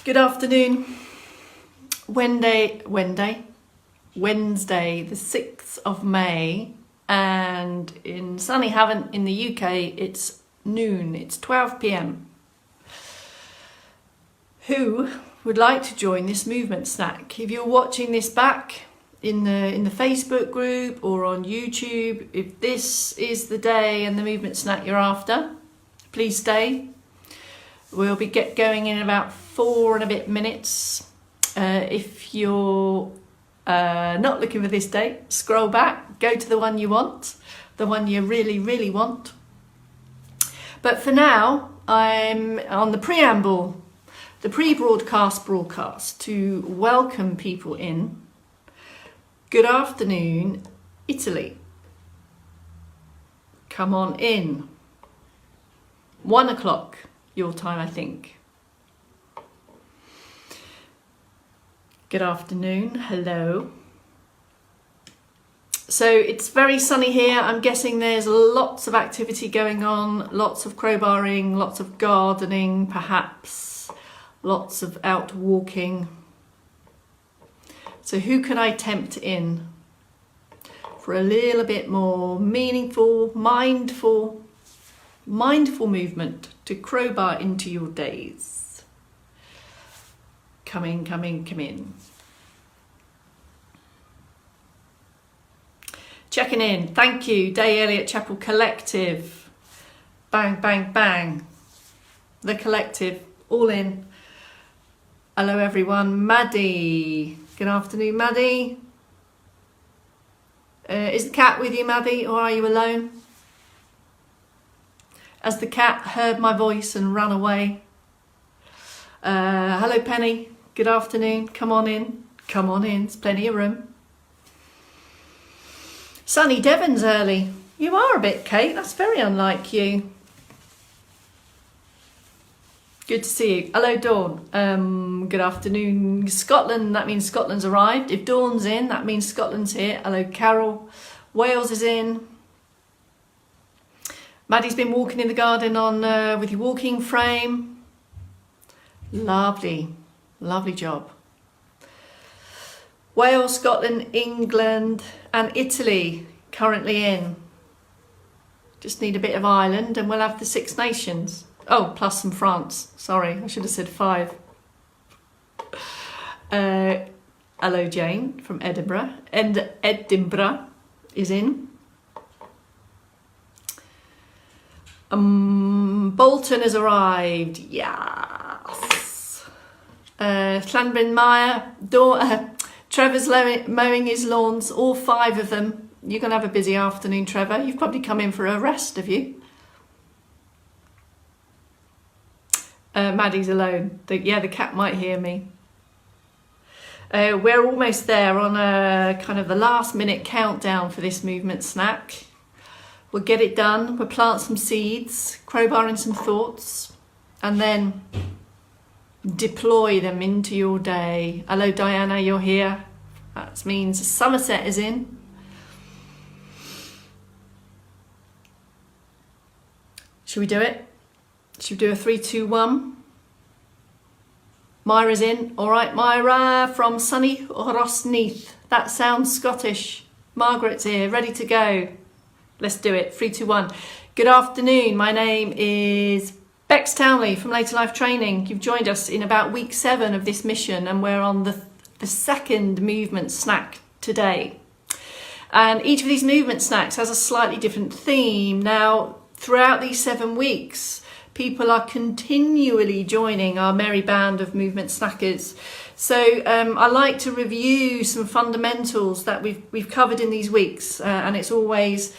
Good afternoon. Wednesday, the 6th of May, and in sunny Havant in the UK, it's noon, it's 12 p.m. Who would like to join this movement snack? If you're watching this back in the Facebook group or on YouTube, if this is the day and the movement snack you're after, please stay. We'll be going in about 4 and a bit minutes. If you're not looking for this date, scroll back, go to the one you want, the one you really, really want. But for now, I'm on the preamble, the broadcast to welcome people in. Good afternoon, Italy. Come on in. 1 o'clock. Your time, I think. Good afternoon, hello. So it's very sunny here. I'm guessing there's lots of activity going on, lots of crowbarring, lots of gardening, perhaps, lots of out walking. So who can I tempt in for a little bit more meaningful, mindful movement to crowbar into your days? Come in. Checking in. Thank you. Day Elliott Chapel Collective. Bang, bang, bang. The collective. All in. Hello, everyone. Maddie. Good afternoon, Maddie. Is the cat with you, Maddie, or are you alone? As the cat heard my voice and ran away. Hello, Penny. Good afternoon. Come on in. There's plenty of room. Sunny Devon's early. You are a bit, Kate. That's very unlike you. Good to see you. Hello, Dawn. Good afternoon. Scotland. That means Scotland's arrived. If Dawn's in, that means Scotland's here. Hello, Carol. Wales is in. Maddie's been walking in the garden with your walking frame. Lovely job. Wales, Scotland, England and Italy currently in. Just need a bit of Ireland and we'll have the 6 nations. Oh, plus some France. Sorry, I should have said 5. Hello, Jane from Edinburgh. Edinburgh is in. Bolton has arrived. Yes. Llanbryn Mawr. Trevor's mowing his lawns. All 5 of them. You're going to have a busy afternoon, Trevor. You've probably come in for a rest, have you? Maddie's alone. The cat might hear me. We're almost there on a kind of the last minute countdown for this movement snack. We'll get it done, we'll plant some seeds, crowbar in some thoughts, and then deploy them into your day. Hello, Diana, you're here. That means Somerset is in. Should we do it? Should we do a 3, 2, 1? Myra's in. All right, Myra from sunny Rosneath. That sounds Scottish. Margaret's here, ready to go. Let's do it. 3, 2, 1. Good afternoon. My name is Bex Townley from Later Life Training. You've joined us in about week 7 of this mission, and we're on the second movement snack today. And each of these movement snacks has a slightly different theme. Now, throughout these 7 weeks, people are continually joining our merry band of movement snackers. So I like to review some fundamentals that we've covered in these weeks, and it's always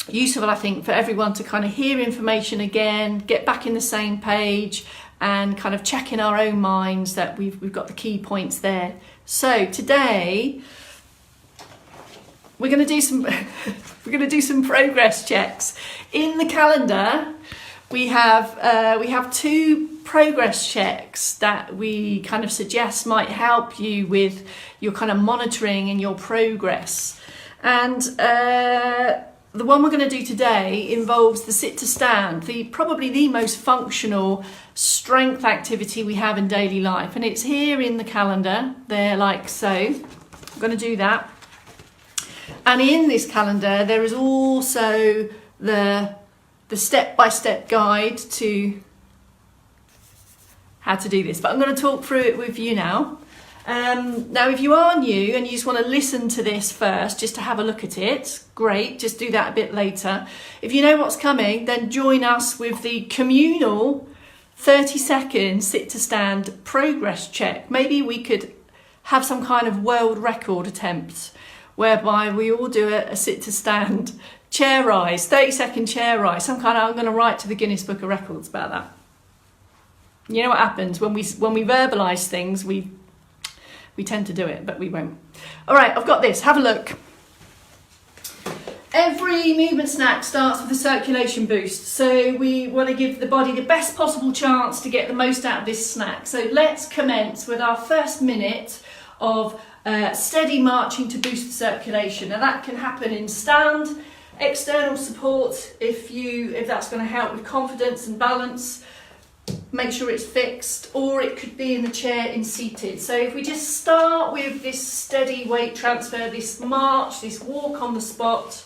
useful, I think, for everyone to kind of hear information again, get back in the same page, and kind of check in our own minds that we've got the key points there. So today we're going to do some progress checks. In the calendar, we have 2 progress checks that we kind of suggest might help you with your kind of monitoring and your progress. And the one we're going to do today involves the sit to stand, probably the most functional strength activity we have in daily life. And it's here in the calendar, there like so. I'm going to do that. And in this calendar, there is also the step-by-step guide to how to do this. But I'm going to talk through it with you now. Now, if you are new and you just want to listen to this first, just to have a look at it, great, just do that a bit later. If you know what's coming, then join us with the communal 30-second sit to stand progress check. Maybe we could have some kind of world record attempt whereby we all do a sit to stand chair rise, 30-second chair rise, I'm going to write to the Guinness Book of Records about that. You know what happens when we verbalise things, we tend to do it, but we won't. All right, I've got this. Have a look. Every movement snack starts with a circulation boost. So we want to give the body the best possible chance to get the most out of this snack. So let's commence with our first minute of steady marching to boost the circulation. Now that can happen in stand, external support if that's going to help with confidence and balance. Make sure it's fixed, or it could be in the chair in seated. So if we just start with this steady weight transfer, this march, this walk on the spot,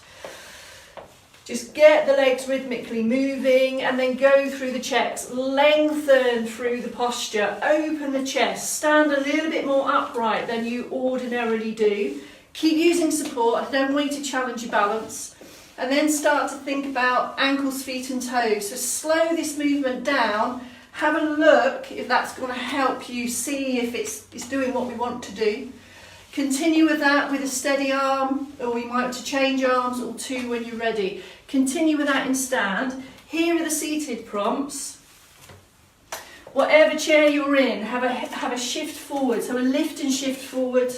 just get the legs rhythmically moving and then go through the checks. Lengthen through the posture, open the chest, stand a little bit more upright than you ordinarily do. Keep using support, I don't want you to challenge your balance. And then start to think about ankles, feet and toes. So slow this movement down. Have a look if that's going to help you see if it's doing what we want to do. Continue with that with a steady arm, or you might have to change arms or two when you're ready. Continue with that in stand. Here are the seated prompts. Whatever chair you're in, have a shift forward. So a lift and shift forward.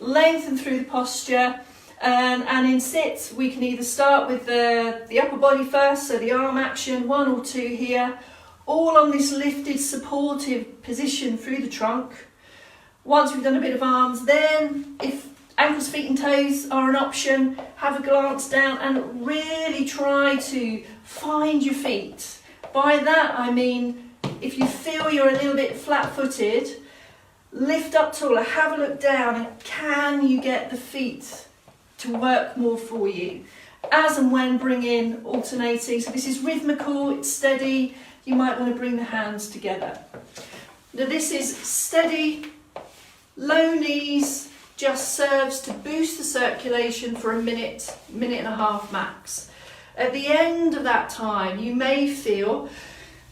Lengthen through the posture. And in sits, we can either start with the upper body first, so the arm action, 1 or 2 here, all on this lifted supportive position through the trunk. Once we've done a bit of arms, then if ankles, feet and toes are an option, have a glance down and really try to find your feet. By that I mean, if you feel you're a little bit flat-footed, lift up taller, have a look down, and can you get the feet to work more for you? As and when bring in alternating. So this is rhythmical, it's steady. You might want to bring the hands together. Now this is steady, low knees, just serves to boost the circulation for a minute and a half max. At the end of that time, you may feel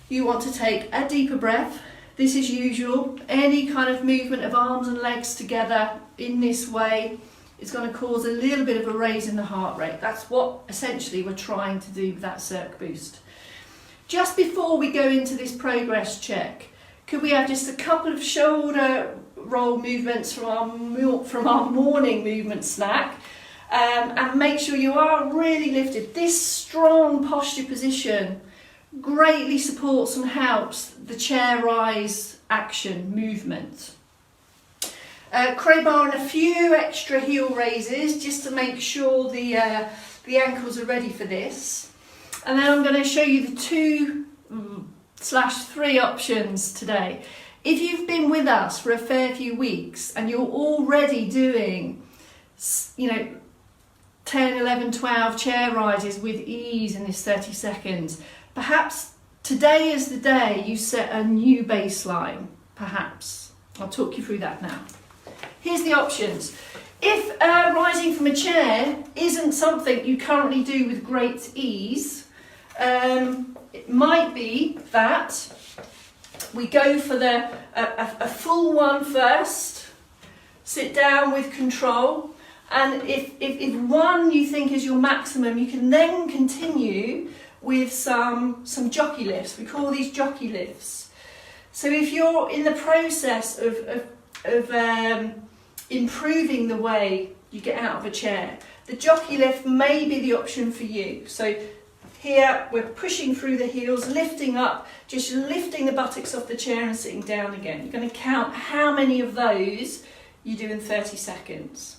you want to take a deeper breath. This is usual. Any kind of movement of arms and legs together in this way is going to cause a little bit of a raise in the heart rate. That's what essentially we're trying to do with that circ boost. Just before we go into this progress check, could we have just a couple of shoulder roll movements from our morning movement snack, and make sure you are really lifted. This strong posture position greatly supports and helps the chair rise action movement. Crowbar and a few extra heel raises just to make sure the ankles are ready for this. And then I'm going to show you the 2/3 options today. If you've been with us for a fair few weeks and you're already doing, 10, 11, 12 chair rises with ease in this 30 seconds, perhaps today is the day you set a new baseline, perhaps. I'll talk you through that now. Here's the options. If rising from a chair isn't something you currently do with great ease, it might be that we go for a full one first, sit down with control, and if one you think is your maximum, you can then continue with some jockey lifts. We call these jockey lifts. So if you're in the process of improving the way you get out of a chair, the jockey lift may be the option for you. So here we're pushing through the heels, lifting up, just lifting the buttocks off the chair and sitting down again. You're going to count how many of those you do in 30 seconds.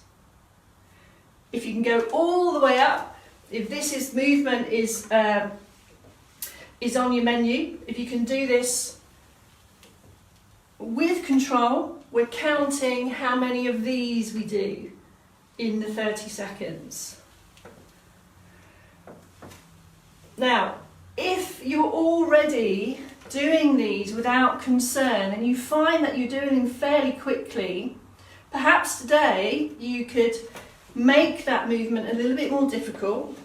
If you can go all the way up, if this movement is on your menu, if you can do this with control, we're counting how many of these we do in the 30 seconds. Now, if you're already doing these without concern and you find that you're doing them fairly quickly, perhaps today you could make that movement a little bit more difficult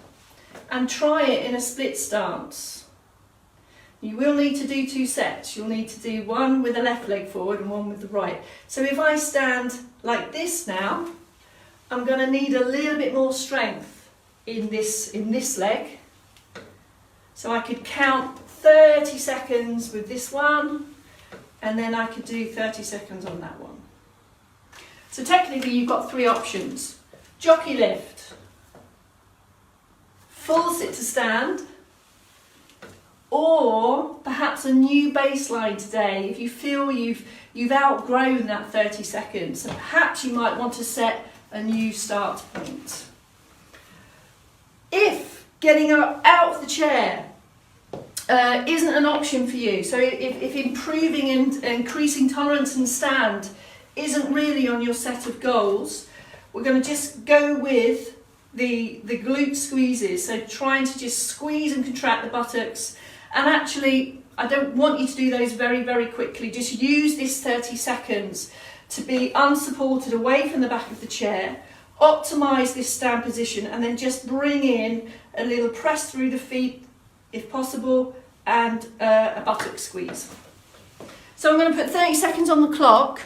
and try it in a split stance. You will need to do 2 sets. You'll need to do one with the left leg forward and one with the right. So if I stand like this now, I'm going to need a little bit more strength in this leg. So I could count 30 seconds with this one, and then I could do 30 seconds on that one. So technically you've got 3 options. Jockey lift, full sit to stand, or perhaps a new baseline today if you feel you've outgrown that 30 seconds. So perhaps you might want to set a new start point. If getting up out of the chair isn't an option for you, so if improving and increasing tolerance and stand isn't really on your set of goals, we're going to just go with the glute squeezes, so trying to just squeeze and contract the buttocks. And actually, I don't want you to do those very, very quickly. Just use this 30 seconds to be unsupported away from the back of the chair, optimise this stand position, and then just bring in a little press through the feet, if possible, and a buttock squeeze. So I'm going to put 30 seconds on the clock.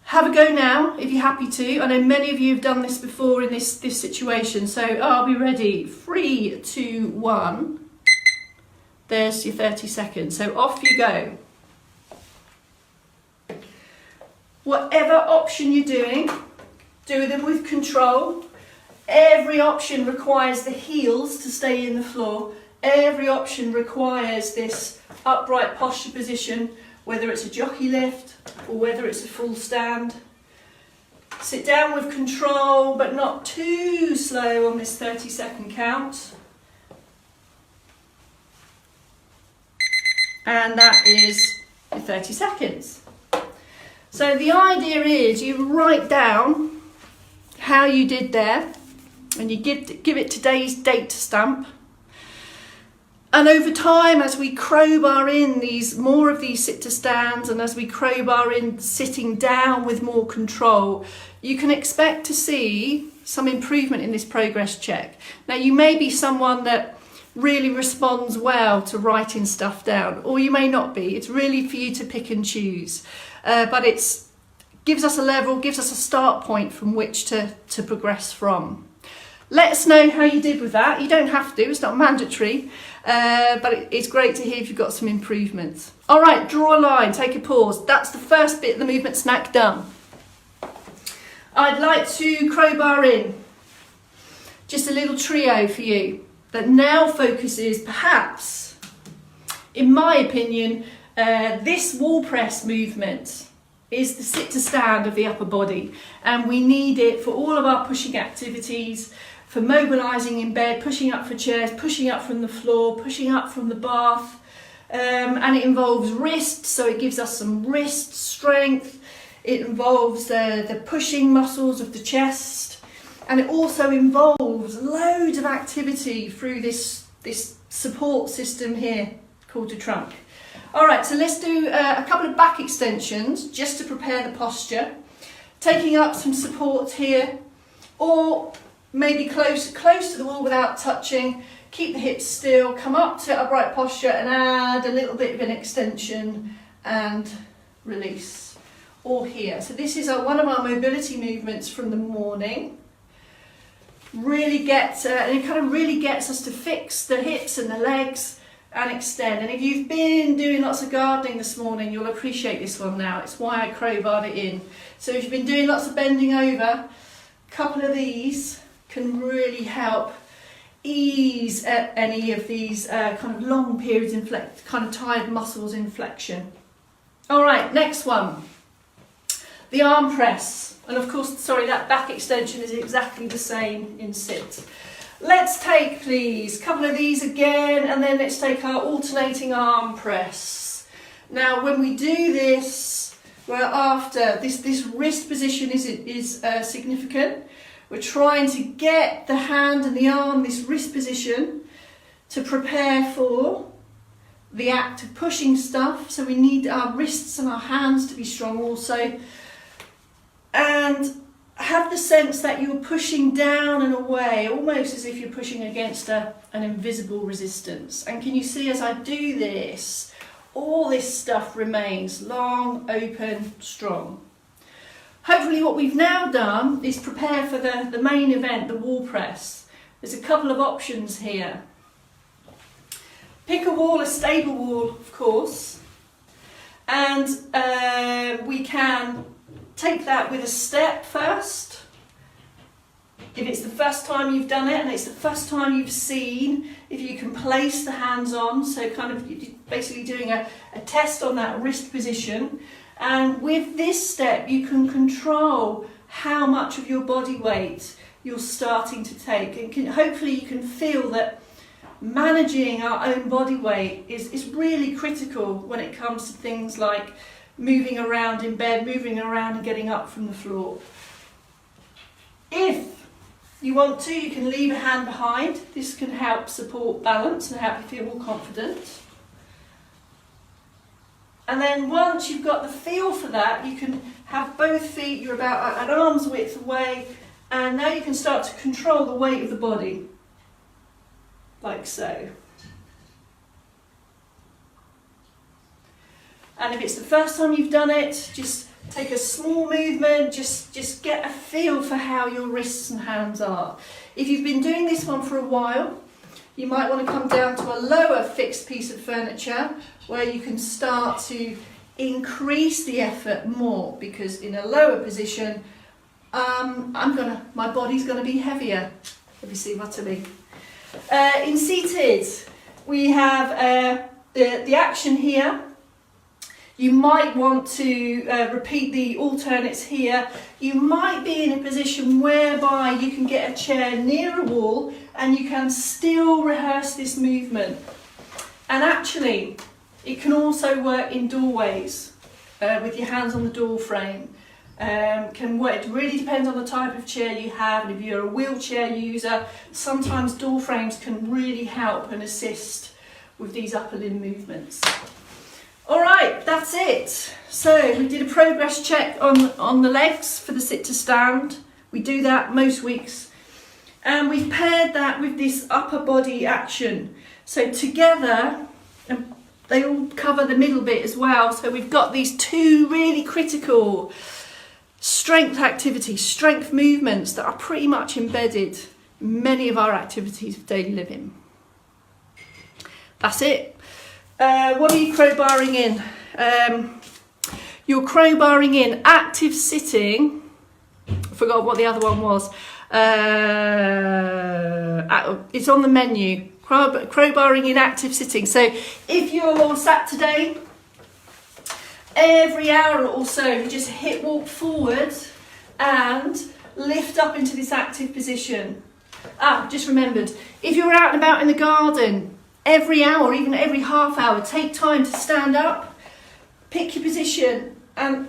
Have a go now, if you're happy to. I know many of you have done this before in this situation. So I'll be ready. 3, 2, 1. There's your 30 seconds. So off you go. Whatever option you're doing, do them with control. Every option requires the heels to stay in the floor. Every option requires this upright posture position, whether it's a jockey lift or whether it's a full stand. Sit down with control, but not too slow on this 30-second count. And that is your 30 seconds. So the idea is you write down how you did there, and you give it today's date stamp. And over time, as we crowbar in more of these sit to stands, and as we crowbar in sitting down with more control, you can expect to see some improvement in this progress check. Now, you may be someone that really responds well to writing stuff down, or you may not be. It's really for you to pick and choose. But it gives us a level, gives us a start point from which to progress from. Let us know how you did with that. You don't have to, it's not mandatory, but it's great to hear if you've got some improvements. All right, draw a line, take a pause. That's the first bit of the movement snack done. I'd like to crowbar in just a little trio for you that now focuses perhaps, in my opinion, this wall press movement is the sit to stand of the upper body, and we need it for all of our pushing activities, for mobilising in bed, pushing up for chairs, pushing up from the floor, pushing up from the bath, and it involves wrists, so it gives us some wrist strength. It involves the pushing muscles of the chest, and it also involves loads of activity through this support system here called the trunk. All right, so let's do a couple of back extensions just to prepare the posture, taking up some support here, or maybe close to the wall without touching. Keep the hips still, come up to upright posture and add a little bit of an extension and release. Or here. So this is one of our mobility movements from the morning. Really and it kind of really gets us to fix the hips and the legs and extend. And if you've been doing lots of gardening this morning, you'll appreciate this one now. It's why I crowbarred it in. So if you've been doing lots of bending over, a couple of these can really help ease any of these kind of long periods in kind of tired muscles in flexion. All right, next one. the arm press. And of course, sorry, that back extension is exactly the same in sit. Let's take, please, a couple of these again, and then let's take our alternating arm press. Now, when we do this, we're after, this wrist position is significant. We're trying to get the hand and the arm, this wrist position, to prepare for the act of pushing stuff. So we need our wrists and our hands to be strong also. And have the sense that you're pushing down and away, almost as if you're pushing against an invisible resistance. And can you see as I do this, all this stuff remains long, open, strong. Hopefully what we've now done is prepare for the main event, the wall press. There's a couple of options here. Pick a wall, a stable wall, of course, and we can take that with a step first. If it's the first time you've done it and it's the first time you've seen, if you can place the hands on, so kind of basically doing a test on that wrist position. And with this step, you can control how much of your body weight you're starting to take. And hopefully you can feel that managing our own body weight is really critical when it comes to things like moving around in bed, moving around and getting up from the floor. If you want to, you can leave a hand behind. This can help support balance and help you feel more confident. And then once you've got the feel for that, you can have both feet, you're about an arm's width away, and now you can start to control the weight of the body, like so. And if it's the first time you've done it, just take a small movement, just get a feel for how your wrists and hands are. If you've been doing this one for a while, you might want to come down to a lower fixed piece of furniture where you can start to increase the effort more, because in a lower position, my body's going to be heavier, if you see what I mean. In seated, we have the action here. You might want to repeat the alternates here. You might be in a position whereby you can get a chair near a wall and you can still rehearse this movement. And actually, it can also work in doorways with your hands on the door frame. Can work. It really depends on the type of chair you have, and if you're a wheelchair user, sometimes door frames can really help and assist with these upper limb movements. All right, that's it. So we did a progress check on the legs for the sit to stand. We do that most weeks. And we've paired that with this upper body action. So together, they all cover the middle bit as well. So we've got these two really critical strength activities, strength movements that are pretty much embedded in many of our activities of daily living. That's it. What are you crowbarring in? You're crowbarring in active sitting. I forgot what the other one was. It's on the menu. Crowbarring in active sitting. So if you're sat today, every hour or so, you just walk forward and lift up into this active position. Just remembered, if you're out and about in the garden, every hour, even every half hour, take time to stand up, pick your position, and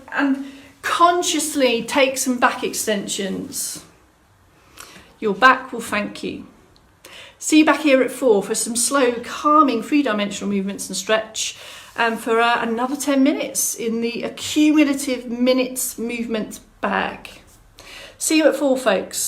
consciously take some back extensions. Your back will thank you. See you back here at 4 for some slow, calming, three-dimensional movements and stretch, and for another 10 minutes in the accumulative minutes movement bag. See you at 4, folks.